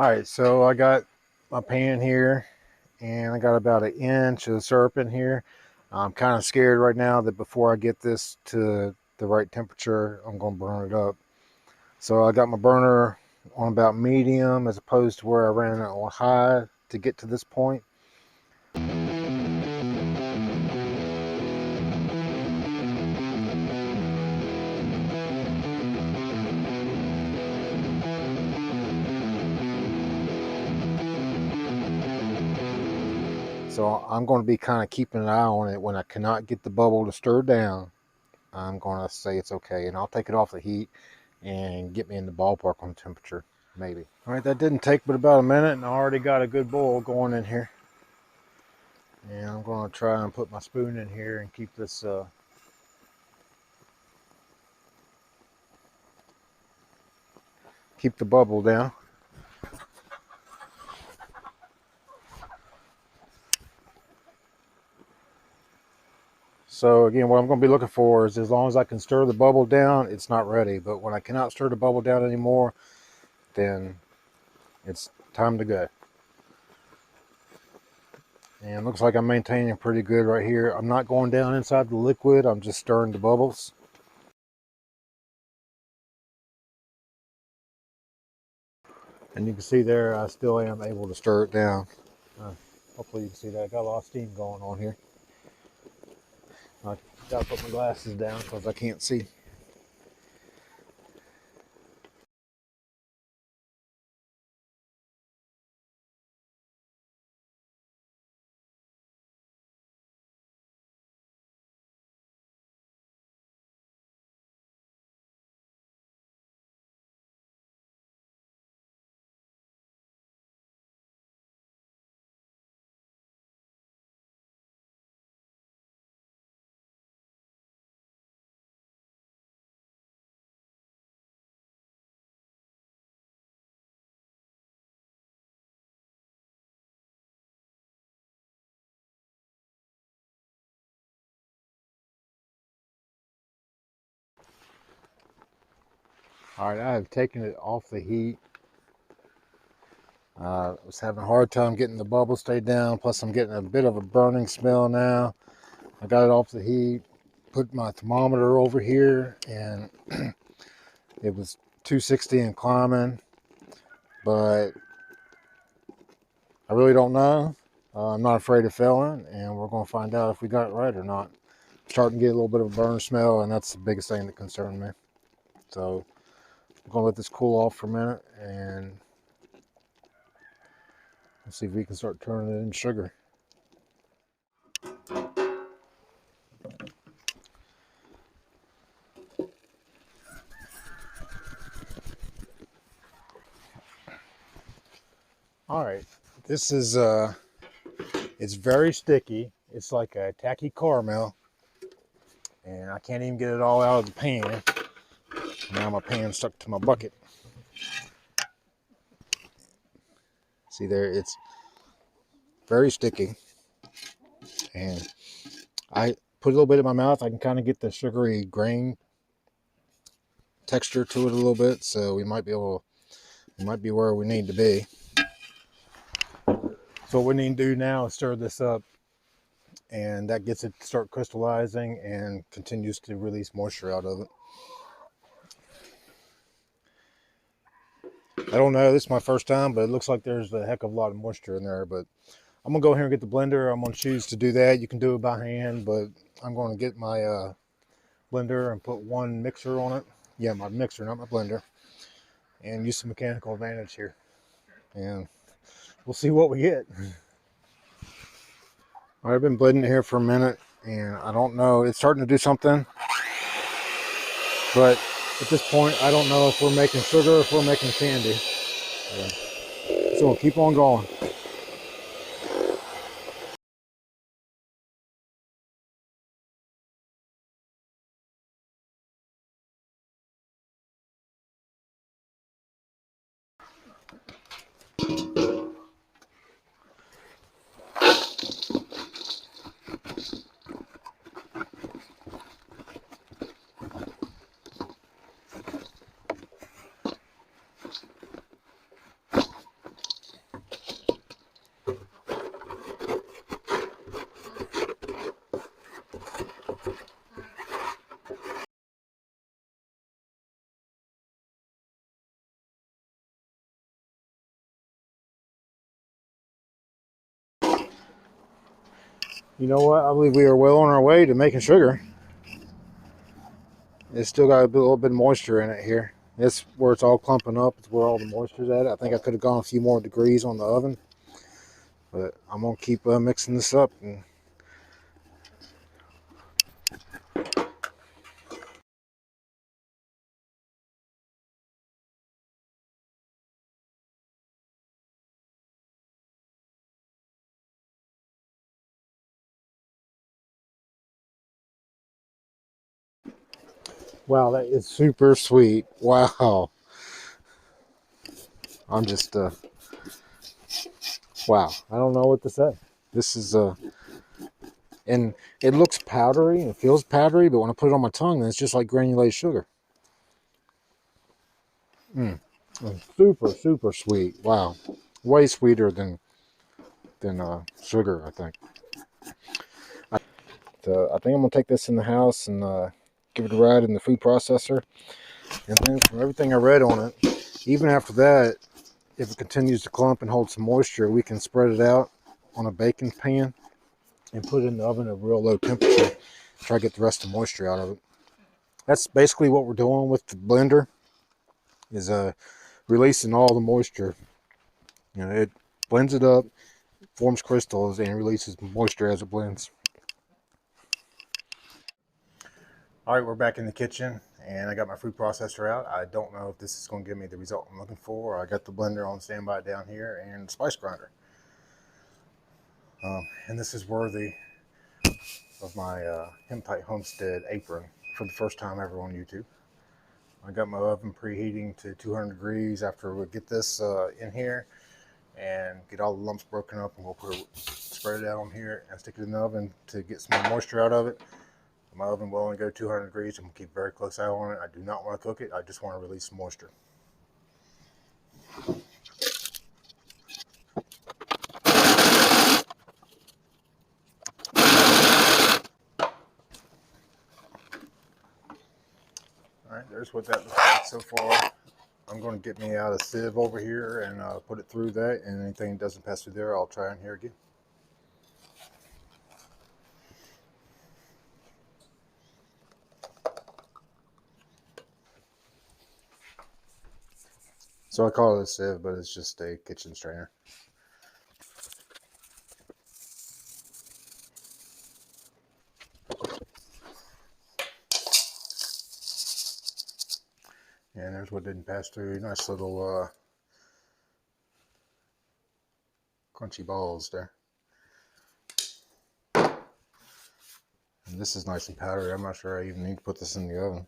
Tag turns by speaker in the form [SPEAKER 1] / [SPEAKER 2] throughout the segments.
[SPEAKER 1] All right, so I got my pan here and I got about 1 inch of syrup in here. I'm kind of scared right now that before I get this to the right temperature, I'm going to burn it up. So I got my burner on about medium as opposed to where I ran it on high to get to this point. So I'm going to be kind of keeping an eye on it. When I cannot get the bubble to stir down, I'm going to say it's okay, and I'll take it off the heat and get me in the ballpark on temperature, maybe. All right, that didn't take but about a minute, and I already got a good boil going in here. And I'm going to try and put my spoon in here and keep this keep the bubble down. So again, what I'm going to be looking for is, as long as I can stir the bubble down, it's not ready. But when I cannot stir the bubble down anymore, then it's time to go. And it looks like I'm maintaining pretty good right here. I'm not going down inside the liquid. I'm just stirring the bubbles. And you can see there, I still am able to stir it down. Hopefully you can see that. I got a lot of steam going on here. I gotta put my glasses down because I can't see. All right, I have taken it off the heat. I was having a hard time getting the bubble stay down. Plus, I'm getting a bit of a burning smell now. I got it off the heat, put my thermometer over here, and it was 260 and climbing. But I really don't know. I'm not afraid of failing, and we're going to find out if we got it right or not. I'm starting to get a little bit of a burn smell, and that's the biggest thing that concerned me. So I'm going to let this cool off for a minute, and let's see if we can start turning it into sugar. All right, this is it's very sticky. It's like a tacky caramel, and I can't even get it all out of the pan. Now my pan's stuck to my bucket. See there, it's very sticky, and I put a little bit in my mouth. I can kind of get the sugary grain texture to it a little bit, so we might be where we need to be. So what we need to do now is stir this up, and that gets it to start crystallizing and continues to release moisture out of it. I don't know, this is my first time, but it looks like there's a heck of a lot of moisture in there. But I'm gonna go here and get the blender. I'm gonna choose to do that. You can do it by hand, but I'm gonna get my blender and put one mixer on it. Yeah, my mixer, not my blender, and use some mechanical advantage here. And we'll see what we get. I've been blending here for a minute, and I don't know, it's starting to do something, but at this point I don't know if we're making sugar or if we're making candy. So we'll keep on going. You know what? I believe we are well on our way to making sugar. It's still got a little bit of moisture in it here. It's where it's all clumping up. It's where all the moisture's at. I think I could have gone a few more degrees on the oven, but I'm gonna keep mixing this up. And wow, that is super sweet. Wow, I'm just wow. I don't know what to say. This is and it looks powdery. It feels powdery, but when I put it on my tongue, then it's just like granulated sugar. Super sweet. Wow, way sweeter than sugar, I think. I think I'm gonna take this in the house and give it a ride in the food processor. And then from everything I read on it, even after that, if it continues to clump and hold some moisture, we can spread it out on a baking pan and put it in the oven at a real low temperature. Try to get the rest of the moisture out of it. That's basically what we're doing with the blender, is releasing all the moisture. You know, it blends it up, forms crystals, and releases moisture as it blends. All right, we're back in the kitchen, and I got my food processor out. I don't know if this is going to give me the result I'm looking for. I got the blender on standby down here and the spice grinder. And this is worthy of my HematiteHomestead apron for the first time ever on YouTube. I got my oven preheating to 200 degrees after we get this in here and get all the lumps broken up, and we'll spread it out on here and stick it in the oven to get some more moisture out of it. My oven will only go 200 degrees. I'm going to keep a very close eye on it. I do not want to cook it. I just want to release some moisture. All right, there's what that looks like so far. I'm going to get me out a sieve over here and put it through that, and anything that doesn't pass through there, I'll try in here again. So I call it a sieve, but it's just a kitchen strainer. And there's what didn't pass through. Nice little crunchy balls there. And this is nice and powdery. I'm not sure I even need to put this in the oven.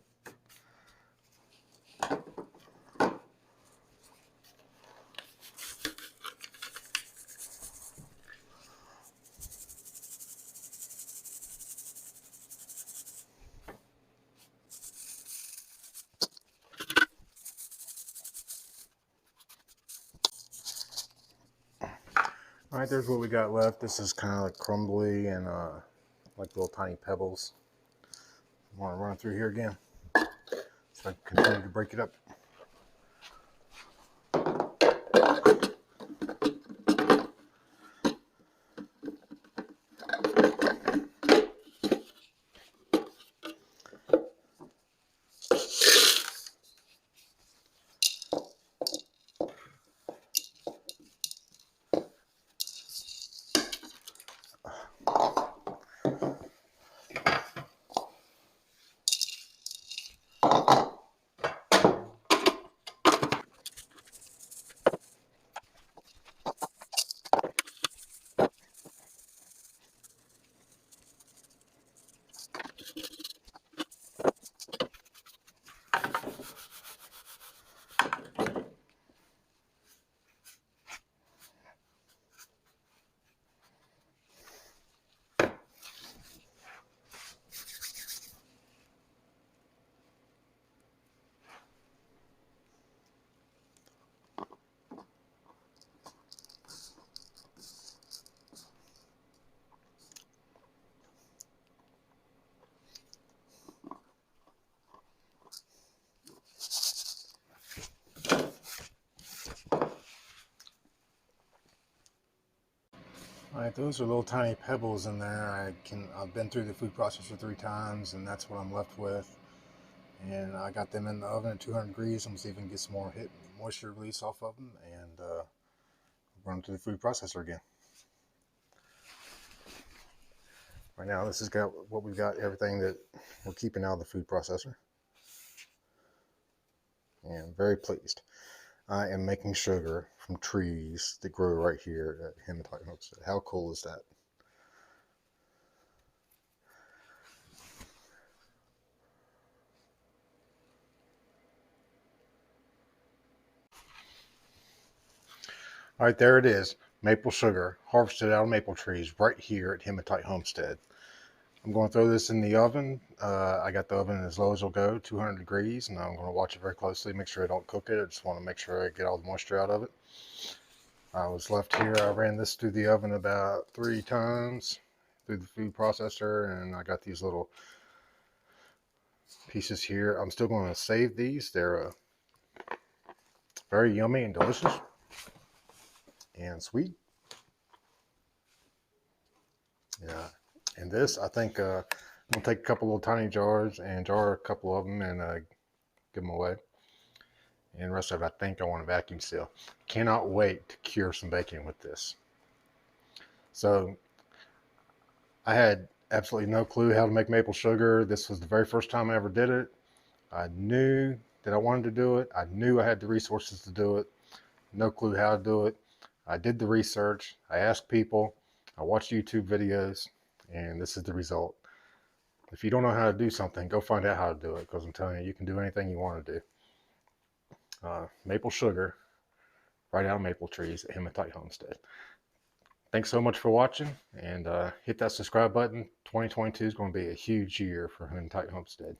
[SPEAKER 1] All right, there's what we got left. This is kind of like crumbly and like little tiny pebbles. I want to run it through here again so I can continue to break it up. All right, those are little tiny pebbles in there. I've been through the food processor 3 times, and that's what I'm left with. And I got them in the oven at 200 degrees. I'm gonna see if I can get some more moisture release off of them, and run them through the food processor again. Right now, this has got what we've got, everything that we're keeping out of the food processor, and I'm very pleased. I am making sugar from trees that grow right here at Hematite Homestead. How cool is that? All right, there it is. Maple sugar harvested out of maple trees right here at Hematite Homestead. I'm going to throw this in the oven. I got the oven as low as it'll go, 200 degrees, and I'm going to watch it very closely, make sure I don't cook it. I just want to make sure I get all the moisture out of it. I was left here. I ran this through the oven about 3 times through the food processor, and I got these little pieces here. I'm still going to save these. They're very yummy and delicious and sweet. Yeah, and this, I think I'm gonna take a couple little tiny jars and jar a couple of them and give them away. And the rest of it, I think I want to vacuum seal. Cannot wait to cure some bacon with this. So I had absolutely no clue how to make maple sugar. This was the very first time I ever did it. I knew that I wanted to do it. I knew I had the resources to do it. No clue how to do it. I did the research. I asked people. I watched YouTube videos, and this is the result. If you don't know how to do something, go find out how to do it, because I'm telling you, you can do anything you want to do. Maple sugar right out of maple trees at Hematite Homestead. Thanks so much for watching, and hit that subscribe button. 2022 is going to be a huge year for Hematite Homestead.